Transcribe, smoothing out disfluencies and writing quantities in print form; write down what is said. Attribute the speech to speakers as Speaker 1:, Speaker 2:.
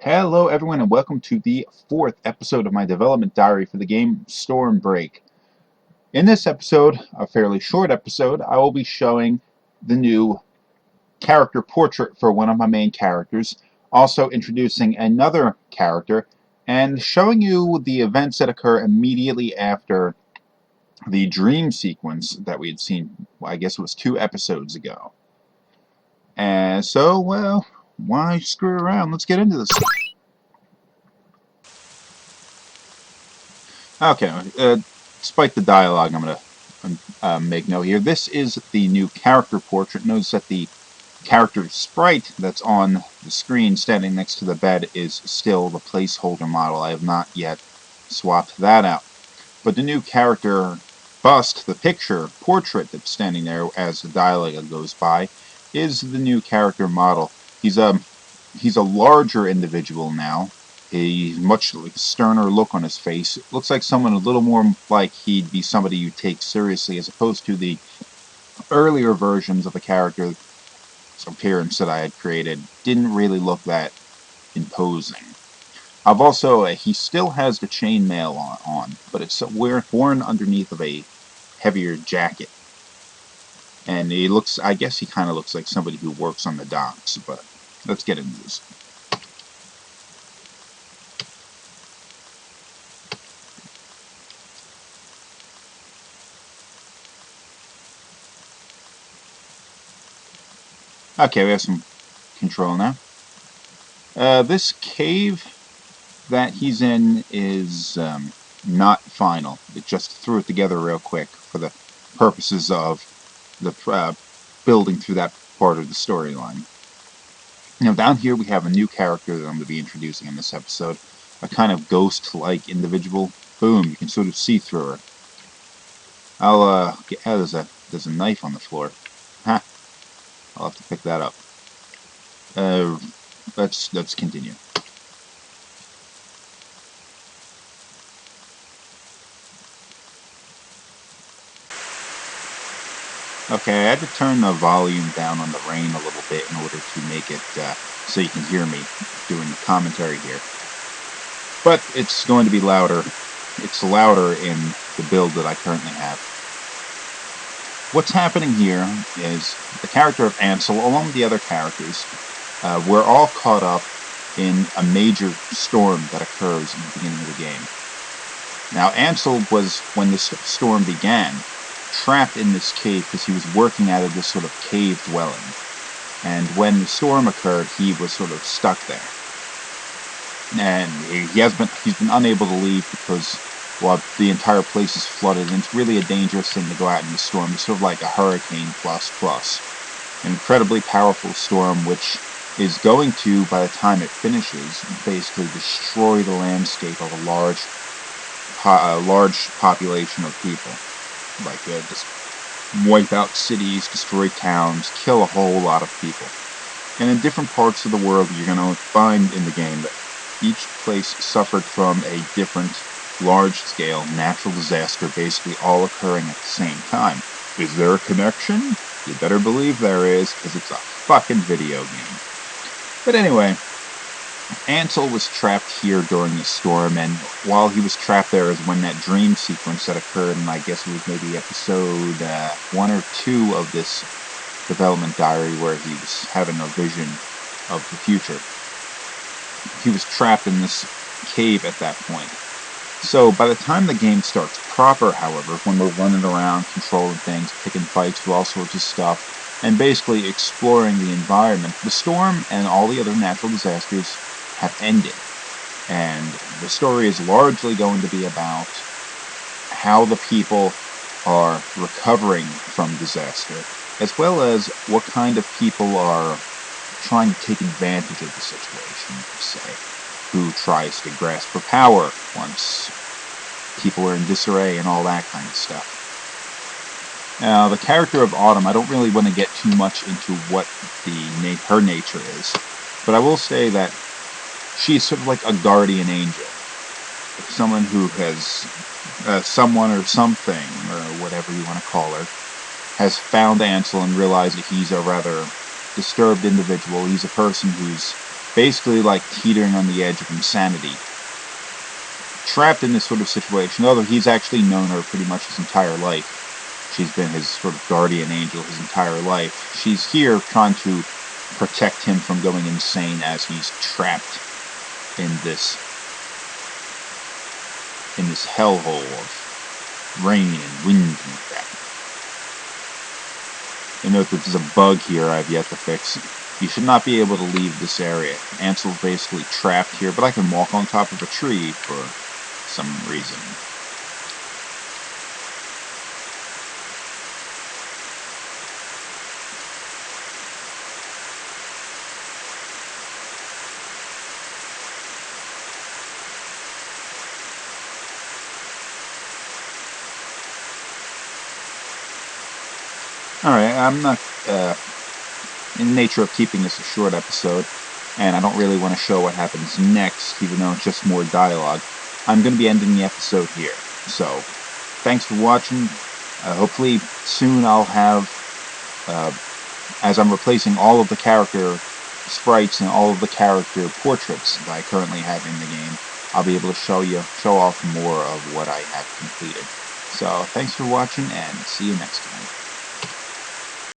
Speaker 1: Hello everyone and welcome to the fourth episode of my development diary for the game Stormbreak. In this episode, a fairly short episode, I will be showing the new character portrait for one of my main characters, also introducing another character, and showing you the events that occur immediately after the dream sequence that we had seen, I guess it was 2 episodes ago. And so, well, why screw around? Let's get into this. Okay, despite the dialogue, I'm going to make note here. This is the new character portrait. Notice that the character sprite that's on the screen standing next to the bed is still the placeholder model. I have not yet swapped that out. But the new character bust, the picture, portrait that's standing there as the dialogue goes by, is the new character model. He's a larger individual now. A much sterner look on his face. It looks like someone a little more like he'd be somebody you take seriously, as opposed to the earlier versions of the character's appearance that I had created. Didn't really look that imposing. I've also, he still has the chainmail on, but it's worn underneath of a heavier jacket. And he looks, I guess he kind of looks like somebody who works on the docks, but let's get into this. Okay, we have some control now. This cave that he's in is not final. It just threw it together real quick for the purposes of the building through that part of the storyline. Now down here we have a new character that I'm going to be introducing in this episode. A kind of ghost-like individual. Boom, you can sort of see through her. There's a knife on the floor. Ha! I'll have to pick that up. Let's continue. Okay, I had to turn the volume down on the rain a little bit in order to make it so you can hear me doing the commentary here. But it's going to be louder. It's louder in the build that I currently have. What's happening here is the character of Ansel, along with the other characters, we're all caught up in a major storm that occurs in the beginning of the game. Now, Ansel was, when this storm began, trapped in this cave because he was working out of this sort of cave dwelling. And when the storm occurred, he was sort of stuck there. And he's been unable to leave because, well, the entire place is flooded, and it's really a dangerous thing to go out in the storm. It's sort of like a hurricane plus. An incredibly powerful storm which is going to, by the time it finishes, basically destroy the landscape of a large population of people. Like, just wipe out cities, destroy towns, kill a whole lot of people. And in different parts of the world, you're going to find in the game that each place suffered from a different large-scale natural disaster, basically all occurring at the same time. Is there a connection? You better believe there is, because it's a fucking video game. But anyway, Ansel was trapped here during the storm, and while he was trapped there is when that dream sequence that occurred, and I guess it was maybe episode 1 or 2 of this development diary, where he was having a vision of the future. He was trapped in this cave at that point. So by the time the game starts proper, however, when we're running around, controlling things, picking fights, do all sorts of stuff, and basically exploring the environment, the storm and all the other natural disasters have ended. And the story is largely going to be about how the people are recovering from disaster, as well as what kind of people are trying to take advantage of the situation, per se. Who tries to grasp for power once people are in disarray and all that kind of stuff. Now, the character of Autumn, I don't really want to get too much into what her nature is, but I will say that she's sort of like a guardian angel. Someone who has, someone or something, or whatever you want to call her, has found Ansel and realized that he's a rather disturbed individual. He's a person who's basically like teetering on the edge of insanity, trapped in this sort of situation, although he's actually known her pretty much his entire life. She's been his sort of guardian angel his entire life. She's here trying to protect him from going insane as he's trapped in this hellhole of rain and wind and crap. And note that there's a bug here I've yet to fix. You should not be able to leave this area. Ansel's basically trapped here, but I can walk on top of a tree for some reason. Alright, I'm not in the nature of keeping this a short episode, and I don't really want to show what happens next, even though it's just more dialogue. I'm going to be ending the episode here. So, thanks for watching. Hopefully soon I'll have, as I'm replacing all of the character sprites and all of the character portraits that I currently have in the game, I'll be able to show off more of what I have completed. So, thanks for watching, and see you next time.